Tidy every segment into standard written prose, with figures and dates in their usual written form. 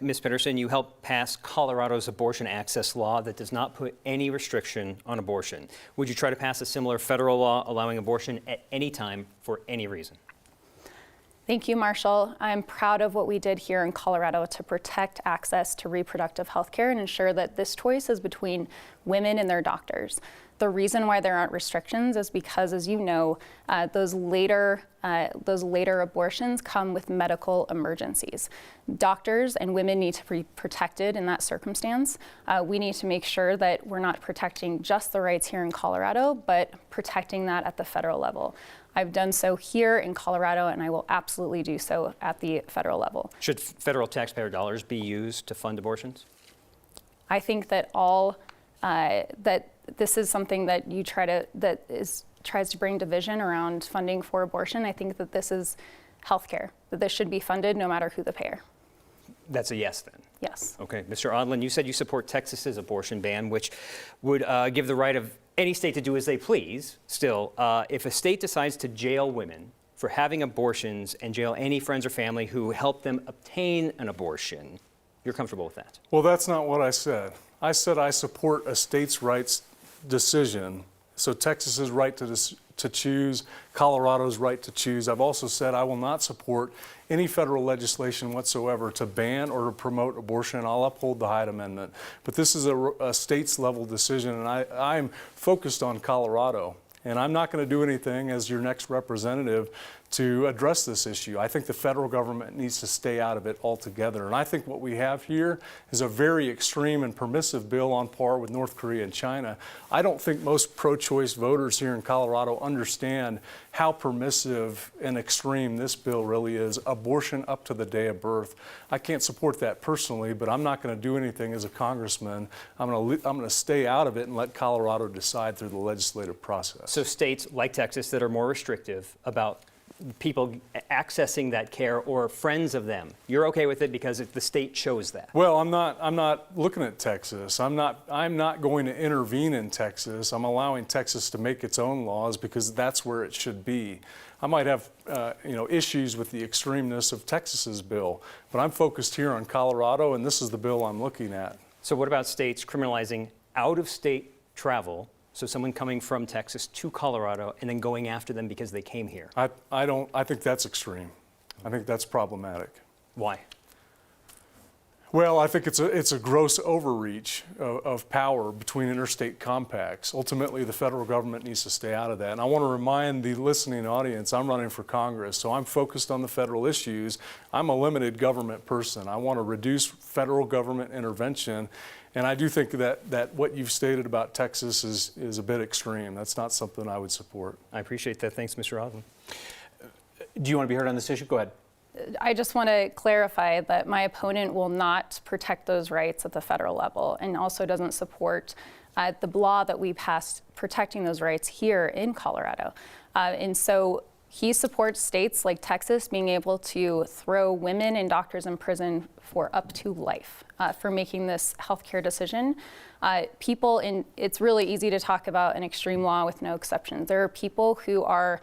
Ms. Pettersen, you helped pass Colorado's abortion access law that does not put any restriction on abortion. Would you try to pass a similar federal law allowing abortion at any time for any reason? Thank you, Marshall. I'm proud of what we did here in Colorado to protect access to reproductive health care and ensure that this choice is between women and their doctors. The reason why there aren't restrictions is because, as you know, those later abortions come with medical emergencies. Doctors and women need to be protected in that circumstance. We need to make sure that we're not protecting just the rights here in Colorado, but protecting that at the federal level. I've done so here in Colorado, and I will absolutely do so at the federal level. Should federal taxpayer dollars be used to fund abortions? I think that that this is something that you tries to bring division around funding for abortion. I think that this is healthcare, that this should be funded no matter who the payer. That's a yes, then? Yes. Okay. Mr. Aadland, you said you support Texas's abortion ban, which would give the right of any state to do as they please. Still, if a state decides to jail women for having abortions and jail any friends or family who help them obtain an abortion, you're comfortable with that? Well, that's not what I said. I said I support a state's rights decision. So Texas's right to choose, Colorado's right to choose. I've also said I will not support any federal legislation whatsoever to ban or to promote abortion. I'll uphold the Hyde Amendment. But this is a state's level decision, and I'm focused on Colorado. And I'm not going to do anything as your next representative to address this issue. I think the federal government needs to stay out of it altogether. And I think what we have here is a very extreme and permissive bill on par with North Korea and China. I don't think most pro-choice voters here in Colorado understand how permissive and extreme this bill really is. Abortion up to the day of birth. I can't support that personally, but I'm not going to do anything as a congressman. I'm going to stay out of it and let Colorado decide through the legislative process. So states like Texas that are more restrictive about people accessing that care or friends of them, you're okay with it because the state chose that? Well, I'm not looking at Texas. I'm not going to intervene in Texas. I'm allowing Texas to make its own laws because that's where it should be. I might have issues with the extremeness of Texas's bill, but I'm focused here on Colorado, and this is the bill I'm looking at. So what about states criminalizing out-of-state travel? So someone coming from Texas to Colorado and then going after them because they came here? I think that's extreme. I think that's problematic. Why? Well, I think it's a gross overreach of power between interstate compacts. Ultimately, the federal government needs to stay out of that. And I want to remind the listening audience, I'm running for Congress, so I'm focused on the federal issues. I'm a limited government person. I want to reduce federal government intervention. And I do think that what you've stated about Texas is a bit extreme. That's not something I would support. I appreciate that. Thanks, Mr. Aadland. Do you want to be heard on this issue? Go ahead. I just want to clarify that my opponent will not protect those rights at the federal level and also doesn't support the law that we passed protecting those rights here in Colorado. And so he supports states like Texas being able to throw women and doctors in prison for up to life for making this healthcare decision. It's really easy to talk about an extreme law with no exceptions. There are people who are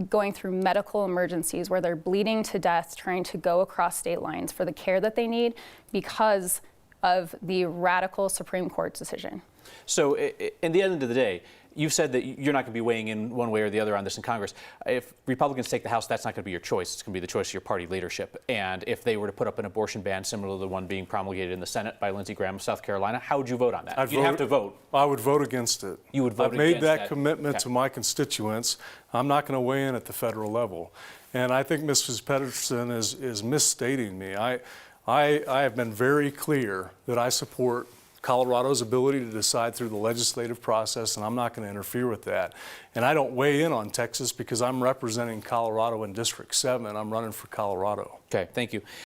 going through medical emergencies where they're bleeding to death trying to go across state lines for the care that they need because of the radical Supreme Court decision. So in the end of the day, you've said that you're not going to be weighing in one way or the other on this in Congress. If Republicans take the House, that's not going to be your choice. It's going to be the choice of your party leadership. And if they were to put up an abortion ban similar to the one being promulgated in the Senate by Lindsey Graham of South Carolina, how would you vote on that? You'd have to vote. I would vote against it. You would vote against it? I've made that commitment okay. to my constituents. I'm not going to weigh in at the federal level. And I think Mrs. Pettersen is misstating me. I have been very clear that I support Colorado's ability to decide through the legislative process, and I'm not going to interfere with that. And I don't weigh in on Texas because I'm representing Colorado in District 7. I'm running for Colorado. Okay, thank you.